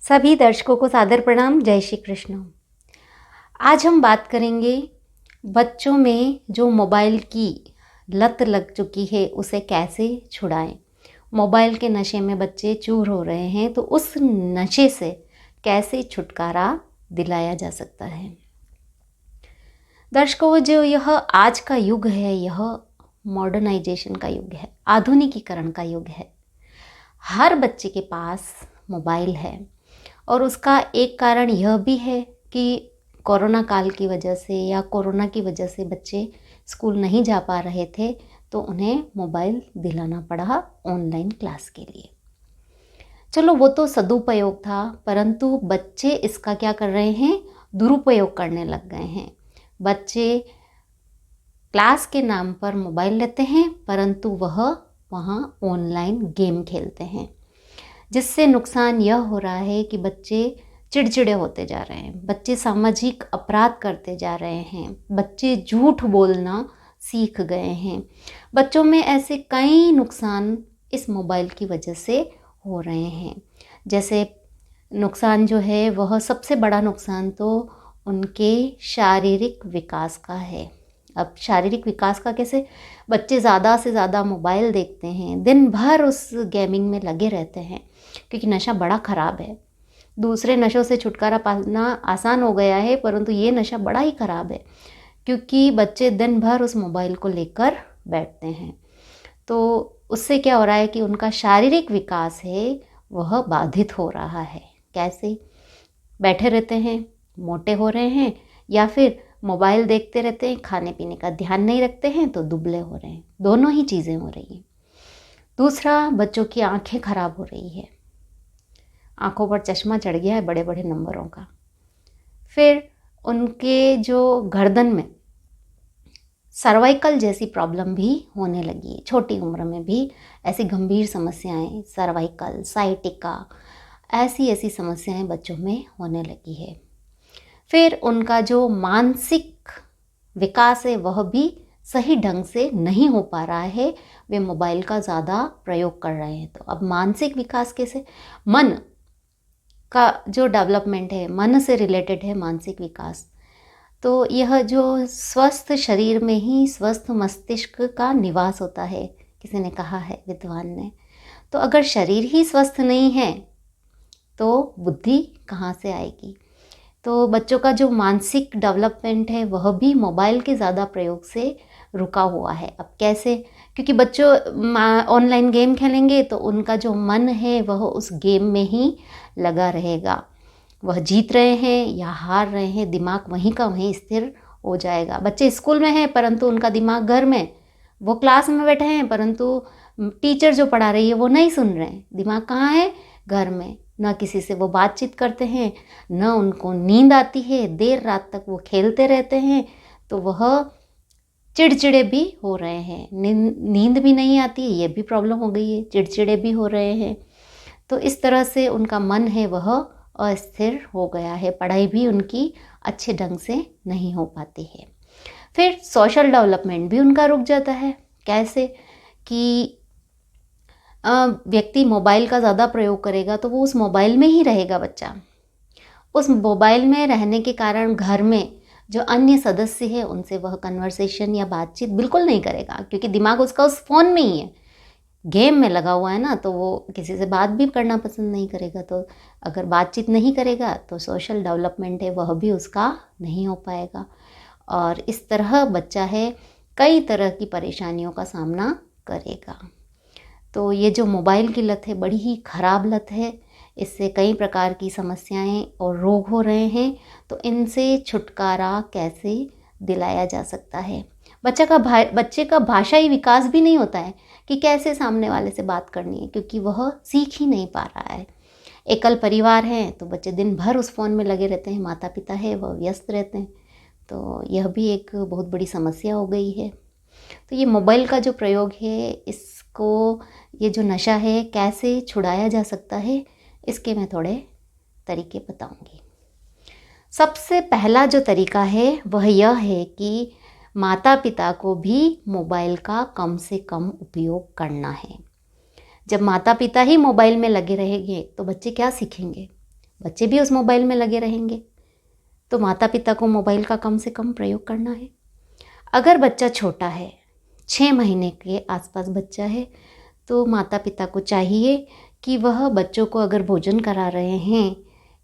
सभी दर्शकों को सादर प्रणाम। जय श्री कृष्ण। आज हम बात करेंगे बच्चों में जो मोबाइल की लत लग चुकी है उसे कैसे छुड़ाएं। मोबाइल के नशे में बच्चे चूर हो रहे हैं, तो उस नशे से कैसे छुटकारा दिलाया जा सकता है। दर्शकों, जो यह आज का युग है, यह मॉडर्नाइजेशन का युग है, आधुनिकीकरण का युग है। हर बच्चे के पास मोबाइल है और उसका एक कारण यह भी है कि कोरोना काल की वजह से या कोरोना की वजह से बच्चे स्कूल नहीं जा पा रहे थे, तो उन्हें मोबाइल दिलाना पड़ा ऑनलाइन क्लास के लिए। चलो, वो तो सदुपयोग था, परंतु बच्चे इसका क्या कर रहे हैं, दुरुपयोग करने लग गए हैं। बच्चे क्लास के नाम पर मोबाइल लेते हैं, परंतु वह वहाँ ऑनलाइन गेम खेलते हैं, जिससे नुकसान यह हो रहा है कि बच्चे चिड़चिड़े होते जा रहे हैं, बच्चे सामाजिक अपराध करते जा रहे हैं, बच्चे झूठ बोलना सीख गए हैं। बच्चों में ऐसे कई नुकसान इस मोबाइल की वजह से हो रहे हैं। जैसे नुकसान जो है, वह सबसे बड़ा नुकसान तो उनके शारीरिक विकास का है। अब शारीरिक विकास का कैसे? बच्चे ज़्यादा से ज़्यादा मोबाइल देखते हैं, दिन भर उस गेमिंग में लगे रहते हैं, क्योंकि नशा बड़ा ख़राब है। दूसरे नशों से छुटकारा पाना आसान हो गया है, परंतु ये नशा बड़ा ही ख़राब है, क्योंकि बच्चे दिन भर उस मोबाइल को लेकर बैठते हैं। तो उससे क्या हो रहा है कि उनका शारीरिक विकास है वह बाधित हो रहा है। कैसे? बैठे रहते हैं, मोटे हो रहे हैं, या फिर मोबाइल देखते रहते हैं, खाने पीने का ध्यान नहीं रखते हैं तो दुबले हो रहे हैं। दोनों ही चीज़ें हो रही हैं। दूसरा, बच्चों की आंखें खराब हो रही है, आंखों पर चश्मा चढ़ गया है बड़े बड़े नंबरों का। फिर उनके जो गर्दन में सर्वाइकल जैसी प्रॉब्लम भी होने लगी है। छोटी उम्र में भी ऐसी गंभीर समस्याएं, सर्वाइकल, साइटिका, ऐसी ऐसी समस्याएं बच्चों में होने लगी है। फिर उनका जो मानसिक विकास है वह भी सही ढंग से नहीं हो पा रहा है, वे मोबाइल का ज़्यादा प्रयोग कर रहे हैं। तो अब मानसिक विकास कैसे? मन का जो डेवलपमेंट है, मन से रिलेटेड है मानसिक विकास। तो यह जो स्वस्थ शरीर में ही स्वस्थ मस्तिष्क का निवास होता है, किसी ने कहा है, विद्वान ने। तो अगर शरीर ही स्वस्थ नहीं है तो बुद्धि कहाँ से आएगी? तो बच्चों का जो मानसिक डेवलपमेंट है वह भी मोबाइल के ज़्यादा प्रयोग से रुका हुआ है। अब कैसे? क्योंकि बच्चों ऑनलाइन गेम खेलेंगे तो उनका जो मन है वह उस गेम में ही लगा रहेगा। वह जीत रहे हैं या हार रहे हैं, दिमाग वहीं का वहीं स्थिर हो जाएगा। बच्चे स्कूल में हैं परंतु उनका दिमाग घर में, वो क्लास में बैठे हैं परंतु टीचर जो पढ़ा रही है वो नहीं सुन रहे हैं। दिमाग कहाँ है? घर में। न किसी से वो बातचीत करते हैं, न उनको नींद आती है, देर रात तक वो खेलते रहते हैं, तो वह चिड़चिड़े भी हो रहे हैं। नींद भी नहीं आती है, ये भी प्रॉब्लम हो गई है, चिड़चिड़े भी हो रहे हैं। तो इस तरह से उनका मन है वह अस्थिर हो गया है, पढ़ाई भी उनकी अच्छे ढंग से नहीं हो पाती है। फिर सोशल डेवलपमेंट भी उनका रुक जाता है। कैसे? कि व्यक्ति मोबाइल का ज़्यादा प्रयोग करेगा तो वो उस मोबाइल में ही रहेगा बच्चा। उस मोबाइल में रहने के कारण घर में जो अन्य सदस्य है उनसे वह कन्वर्सेशन या बातचीत बिल्कुल नहीं करेगा, क्योंकि दिमाग उसका उस फ़ोन में ही है, गेम में लगा हुआ है ना, तो वो किसी से बात भी करना पसंद नहीं करेगा। तो अगर बातचीत नहीं करेगा तो सोशल डेवलपमेंट है वह भी उसका नहीं हो पाएगा। और इस तरह बच्चा है कई तरह की परेशानियों का सामना करेगा। तो ये जो मोबाइल की लत है बड़ी ही ख़राब लत है, इससे कई प्रकार की समस्याएं और रोग हो रहे हैं। तो इनसे छुटकारा कैसे दिलाया जा सकता है? बच्चे का भाषाई विकास भी नहीं होता है कि कैसे सामने वाले से बात करनी है, क्योंकि वह सीख ही नहीं पा रहा है। एकल परिवार है तो बच्चे दिन भर उस फ़ोन में लगे रहते हैं, माता पिता है वह व्यस्त रहते हैं, तो यह भी एक बहुत बड़ी समस्या हो गई है। तो ये मोबाइल का जो प्रयोग है, इसको, ये जो नशा है, कैसे छुड़ाया जा सकता है, इसके मैं थोड़े तरीके बताऊंगी। सबसे पहला जो तरीका है वह यह है कि माता पिता को भी मोबाइल का कम से कम उपयोग करना है। जब माता पिता ही मोबाइल में लगे रहेंगे तो बच्चे क्या सीखेंगे? बच्चे भी उस मोबाइल में लगे रहेंगे। तो माता पिता को मोबाइल का कम से कम प्रयोग करना है। अगर बच्चा छोटा है, 6 महीने के आसपास बच्चा है, तो माता पिता को चाहिए कि वह बच्चों को अगर भोजन करा रहे हैं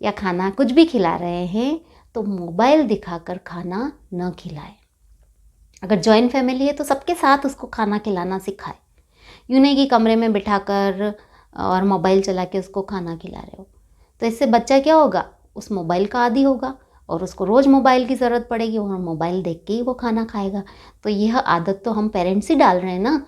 या खाना कुछ भी खिला रहे हैं तो मोबाइल दिखाकर खाना न खिलाए। अगर जॉइंट फैमिली है तो सबके साथ उसको खाना खिलाना सिखाए। यूँ नहीं कि कमरे में बिठाकर और मोबाइल चला के उसको खाना खिला रहे हो। तो इससे बच्चा क्या होगा, उस मोबाइल का आदी होगा और उसको रोज़ मोबाइल की ज़रूरत पड़ेगी और मोबाइल देख के ही वो खाना खाएगा। तो यह आदत तो हम पेरेंट्स ही डाल रहे हैं ना।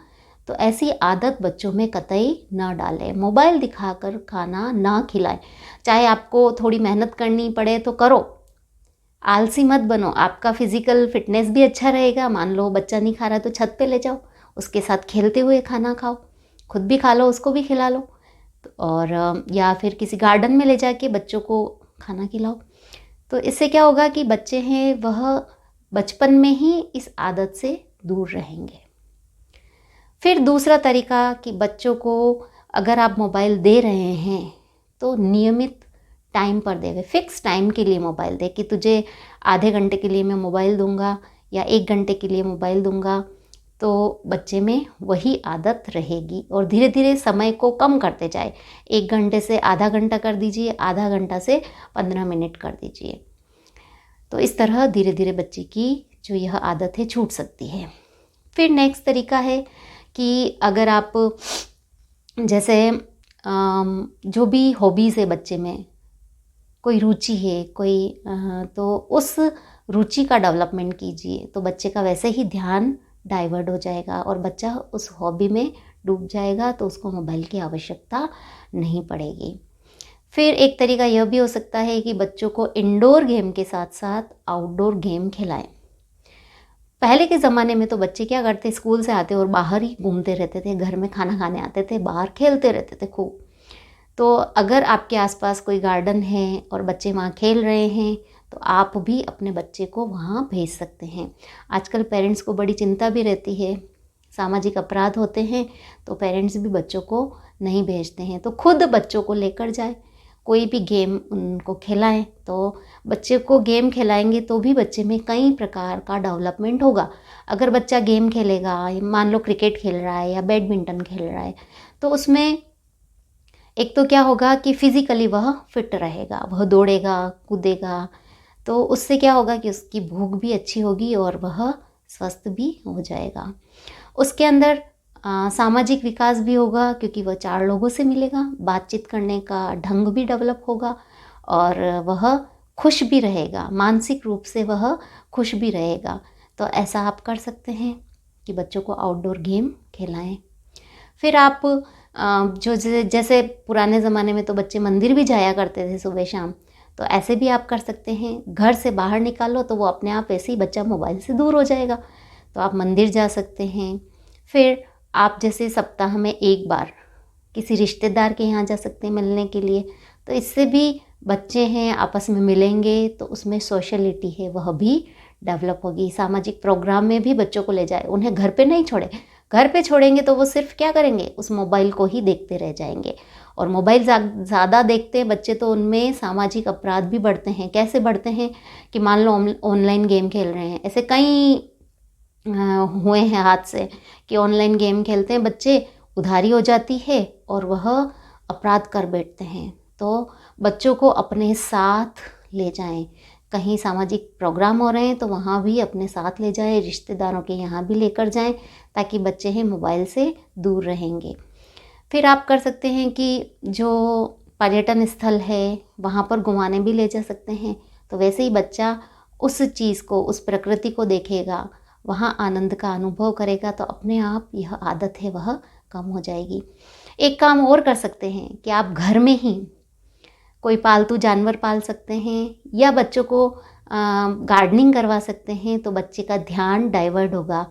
तो ऐसी आदत बच्चों में कतई ना डालें। मोबाइल दिखाकर खाना ना खिलाएं। चाहे आपको थोड़ी मेहनत करनी पड़े तो करो, आलसी मत बनो। आपका फिजिकल फिटनेस भी अच्छा रहेगा। मान लो बच्चा नहीं खा रहा तो छत पे ले जाओ, उसके साथ खेलते हुए खाना खाओ, खुद भी खा लो, उसको भी खिला लो। और या फिर किसी गार्डन में ले जाके बच्चों को खाना खिलाओ। तो इससे क्या होगा कि बच्चे हैं वह बचपन में ही इस आदत से दूर रहेंगे। फिर दूसरा तरीका कि बच्चों को अगर आप मोबाइल दे रहे हैं तो नियमित टाइम पर देवे, फिक्स टाइम के लिए मोबाइल दे कि तुझे आधे घंटे के लिए मैं मोबाइल दूंगा या 1 घंटे के लिए मोबाइल दूंगा। तो बच्चे में वही आदत रहेगी और धीरे धीरे समय को कम करते जाए। 1 घंटे से आधा घंटा कर दीजिए, आधा घंटा से 15 मिनट कर दीजिए। तो इस तरह धीरे धीरे बच्चे की जो यह आदत है छूट सकती है। फिर नेक्स्ट तरीका है कि अगर आप जैसे जो भी हॉबीज़ है बच्चे में, कोई रुचि है तो उस रुचि का डेवलपमेंट कीजिए। तो बच्चे का वैसे ही ध्यान डाइवर्ट हो जाएगा और बच्चा उस हॉबी में डूब जाएगा, तो उसको मोबाइल की आवश्यकता नहीं पड़ेगी। फिर एक तरीका यह भी हो सकता है कि बच्चों को इंडोर गेम के साथ साथ आउटडोर गेम खिलाएं। पहले के ज़माने में तो बच्चे क्या करते, स्कूल से आते और बाहर ही घूमते रहते थे, घर में खाना खाने आते थे, बाहर खेलते रहते थे खूब। तो अगर आपके आसपास कोई गार्डन है और बच्चे वहाँ खेल रहे हैं तो आप भी अपने बच्चे को वहाँ भेज सकते हैं। आजकल पेरेंट्स को बड़ी चिंता भी रहती है, सामाजिक अपराध होते हैं तो पेरेंट्स भी बच्चों को नहीं भेजते हैं। तो खुद बच्चों को लेकर जाए, कोई भी गेम उनको खिलाएं। तो बच्चे को गेम खिलाएंगे तो भी बच्चे में कई प्रकार का डेवलपमेंट होगा। अगर बच्चा गेम खेलेगा, मान लो क्रिकेट खेल रहा है या बैडमिंटन खेल रहा है, तो उसमें एक तो क्या होगा कि फिज़िकली वह फिट रहेगा, वह दौड़ेगा कूदेगा। तो उससे क्या होगा कि उसकी भूख भी अच्छी होगी और वह स्वस्थ भी हो जाएगा। उसके अंदर सामाजिक विकास भी होगा क्योंकि वह 4 लोगों से मिलेगा, बातचीत करने का ढंग भी डेवलप होगा और वह खुश भी रहेगा, मानसिक रूप से वह खुश भी रहेगा। तो ऐसा आप कर सकते हैं कि बच्चों को आउटडोर गेम खिलाएं। फिर आप जो जैसे पुराने ज़माने में तो बच्चे मंदिर भी जाया करते थे सुबह शाम, तो ऐसे भी आप कर सकते हैं। घर से बाहर निकालो तो वो अपने आप ऐसे ही बच्चा मोबाइल से दूर हो जाएगा। तो आप मंदिर जा सकते हैं। फिर आप जैसे सप्ताह में 1 बार किसी रिश्तेदार के यहाँ जा सकते हैं मिलने के लिए। तो इससे भी बच्चे हैं आपस में मिलेंगे तो उसमें सोशलिटी है वह भी डेवलप होगी। सामाजिक प्रोग्राम में भी बच्चों को ले जाए, उन्हें घर पे नहीं छोड़े। घर पे छोड़ेंगे तो वो सिर्फ क्या करेंगे, उस मोबाइल को ही देखते रह जाएंगे। और मोबाइल ज़्यादा देखते हैं बच्चे तो उनमें सामाजिक अपराध भी बढ़ते हैं। कैसे बढ़ते हैं कि मान लो ऑनलाइन गेम खेल रहे हैं, ऐसे कई हुए हैं हादसे कि ऑनलाइन गेम खेलते हैं बच्चे, उधारी हो जाती है और वह अपराध कर बैठते हैं। तो बच्चों को अपने साथ ले जाएं। कहीं सामाजिक प्रोग्राम हो रहे हैं तो वहाँ भी अपने साथ ले जाएं, रिश्तेदारों के यहाँ भी लेकर जाएं, ताकि बच्चे हैं मोबाइल से दूर रहेंगे। फिर आप कर सकते हैं कि जो पर्यटन स्थल है वहाँ पर घुमाने भी ले जा सकते हैं। तो वैसे ही बच्चा उस चीज़ को, उस प्रकृति को देखेगा, वहाँ आनंद का अनुभव करेगा, तो अपने आप यह आदत है वह कम हो जाएगी। एक काम और कर सकते हैं कि आप घर में ही कोई पालतू जानवर पाल सकते हैं या बच्चों को गार्डनिंग करवा सकते हैं। तो बच्चे का ध्यान डाइवर्ट होगा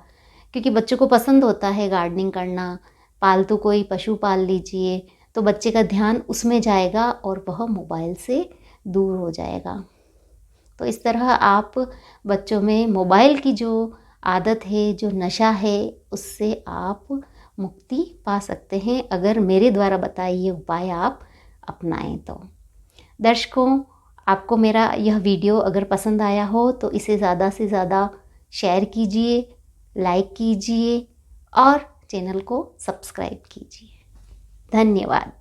क्योंकि बच्चों को पसंद होता है गार्डनिंग करना। पालतू कोई पशु पाल लीजिए तो बच्चे का ध्यान उसमें जाएगा और वह मोबाइल से दूर हो जाएगा। तो इस तरह आप बच्चों में मोबाइल की जो आदत है, जो नशा है, उससे आप मुक्ति पा सकते हैं अगर मेरे द्वारा बताए ये उपाय आप अपनाएं तो। दर्शकों, आपको मेरा यह वीडियो अगर पसंद आया हो तो इसे ज़्यादा से ज़्यादा शेयर कीजिए, लाइक कीजिए और चैनल को सब्सक्राइब कीजिए। धन्यवाद।